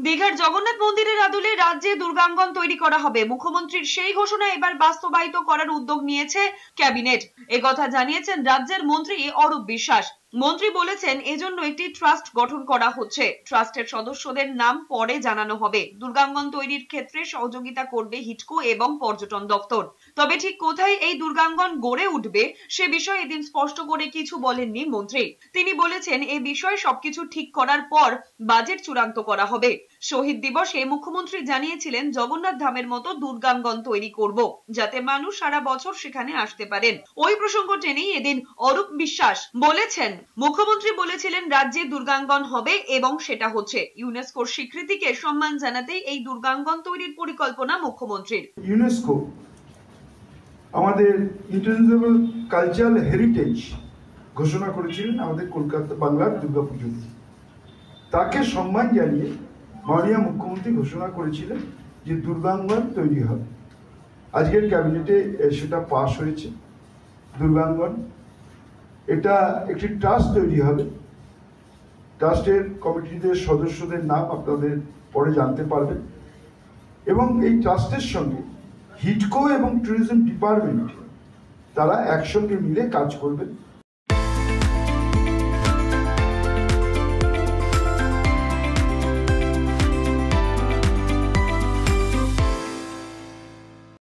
দীঘার জগন্নাথ মন্দিরের আদলে রাজ্যে দুর্গাঙ্গন তৈরি করা হবে। মুখ্যমন্ত্রীর সেই ঘোষণা এবার বাস্তবায়িত করার উদ্যোগ নিয়েছে ক্যাবিনেট। একথা জানিয়েছেন রাজ্যের মন্ত্রী অরূপ বিশ্বাস। মন্ত্রী বলেছেন, এজন্য একটি ট্রাস্ট গঠন করা হচ্ছে। ট্রাস্টের সদস্যদের নাম পরে জানানো হবে। দুর্গাঙ্গন তৈরির ক্ষেত্রে সহযোগিতা করবে হিডকো এবং পর্যটন দপ্তর। তবে ঠিক কোথায় এই দুর্গাঙ্গন গড়ে উঠবে সে বিষয়ে এদিন স্পষ্ট করে কিছু বলেননি মন্ত্রী। তিনি বলেছেন, এই বিষয়ে সবকিছু ঠিক করার পর বাজেট চূড়ান্ত করা হবে। শহীদ দিবসে মুখ্যমন্ত্রী জানিয়েছিলেন, জগন্নাথ ধামের মতো দুর্গাঙ্গন তৈরি করব, যাতে মানুষ সারা বছর সেখানে আসতে পারেন। ওই প্রসঙ্গ টেনেই এদিন অরূপ বিশ্বাস বলেছেন, মুখ্যমন্ত্রী বলেছিলেন রাজ্যে দুর্গাঙ্গন হবে এবং সেটা হচ্ছে। ইউনেস্কোর স্বীকৃতিকে সম্মান জানাতেই এই দুর্গাঙ্গন তৈরির পরিকল্পনা মুখ্যমন্ত্রীর। ইউনেস্কো আমাদের ইন্টারন্যাশনাল কালচারাল হেরিটেজ ঘোষণা করেছিলেন আমাদের কলকাতা বাংলার দুর্গাপুজো। তাকে সম্মান জানিয়ে মাননীয় মুখ্যমন্ত্রী ঘোষণা করেছিলেন যে দুর্গাঙ্গন তৈরি হবে। আজকের ক্যাবিনেটে সেটা পাস হয়েছে। দুর্গাঙ্গন এটা একটি ট্রাস্ট তৈরি হবে। ট্রাস্টের কমিটিদের সদস্যদের নাম আপনাদের পরে জানতে পারবেন এবং এই ট্রাস্টের সঙ্গে হিডকো এবং ট্যুরিজম ডিপার্টমেন্ট তারা একসঙ্গে মিলে কাজ করবেন।